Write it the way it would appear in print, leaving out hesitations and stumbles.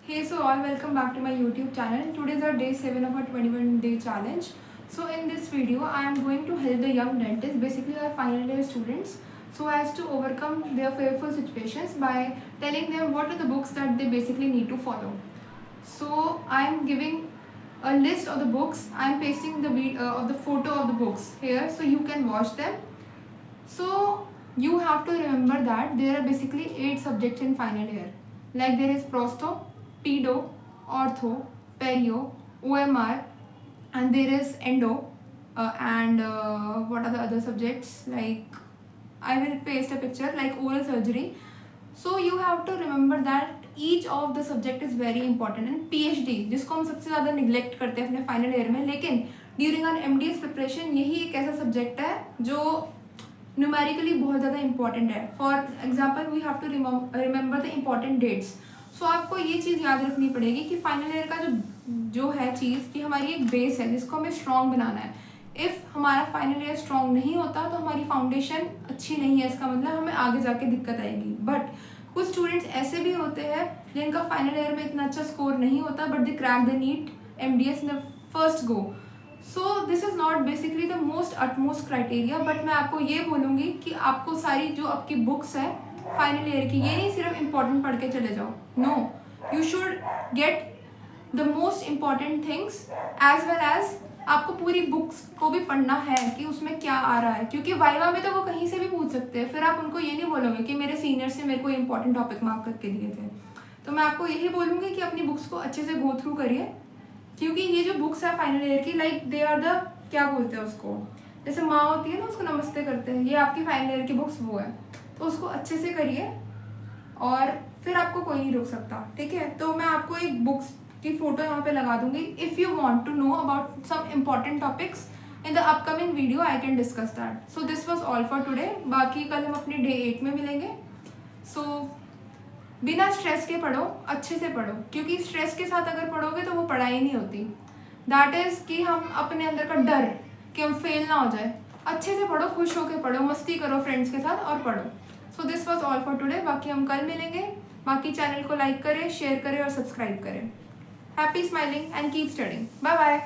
Hey, so all welcome back to my YouTube channel. Today is our day 7 of our 21-day challenge. So in this video, I am going to help the young dentists, basically our final year students, so as to overcome their fearful situations by telling them what are the books that they basically need to follow. So I am giving a list of the books. I am pasting the photo of the books here so you can watch them. So you have to remember that there are basically 8 subjects in final year. Like there is prosto, pedo, ortho, perio, OMR, and there is endo, and what are the other subjects? Like I will paste a picture like oral surgery. So you have to remember that each of the subject is very important. And PhD जिसको हम सबसे ज़्यादा neglect करते हैं अपने final year में, लेकिन during are MDS preparation यही एक ऐसा सब्जेक्ट है जो न्यूमेरिकली बहुत ज़्यादा इंपॉर्टेंट है. For example we have to remember the important dates. So आपको ये चीज़ याद रखनी पड़ेगी कि फाइनल ईयर का जो है चीज़ कि हमारी एक बेस है जिसको हमें स्ट्रॉन्ग बनाना है. इफ़ हमारा फाइनल ईयर स्ट्रॉन्ग नहीं होता तो हमारी फाउंडेशन अच्छी नहीं है, इसका मतलब हमें आगे जाके दिक्कत आएगी. बट कुछ स्टूडेंट्स ऐसे भी होते हैं जिनका फाइनल ईयर में इतना अच्छा स्कोर नहीं होता but they crack the NEET MDS in the first go. So this is not basically the most utmost criteria. But मैं आपको ये बोलूँगी कि आपको सारी जो आपकी बुक्स है फाइनल ईयर की, ये नहीं सिर्फ इम्पॉर्टेंट पढ़ के चले जाओ. No, you should get the most important things as well as आपको पूरी बुक्स को भी पढ़ना है कि उसमें क्या आ रहा है, क्योंकि वाइवा में तो वो कहीं से भी पूछ सकते हैं. फिर आप उनको ये नहीं बोलोगे कि मेरे सीनियर्स ने मेरे को इंपॉर्टेंट टॉपिक मार्क करके दिए थे. तो मैं आपको यही बोलूँगी कि अपनी बुक्स को अच्छे से गो थ्रू करिए, क्योंकि ये जो बुक्स है फाइनल ईयर की, लाइक दे आर द, क्या बोलते हैं उसको, जैसे माँ होती है ना उसको नमस्ते करते हैं, ये आपकी फाइनल ईयर की बुक्स वो है. तो उसको अच्छे से करिए और फिर आपको कोई नहीं रोक सकता. ठीक है, तो मैं आपको एक बुक्स की फोटो यहाँ पे लगा दूंगी. If you want to know about some important topics in the upcoming video I can discuss that. So this was all for today. बाकी कल हम अपने डे 8 में मिलेंगे. सो बिना स्ट्रेस के पढ़ो, अच्छे से पढ़ो, क्योंकि स्ट्रेस के साथ अगर पढ़ोगे तो वो पढ़ाई नहीं होती. दैट इज़ कि हम अपने अंदर का डर कि हम फेल ना हो जाए. अच्छे से पढ़ो, खुश होकर पढ़ो, मस्ती करो फ्रेंड्स के साथ और पढ़ो. So this was all for today. बाकी हम कल मिलेंगे. बाकी चैनल को लाइक करें, शेयर करें और सब्सक्राइब करें. Happy smiling and keep studying. Bye bye.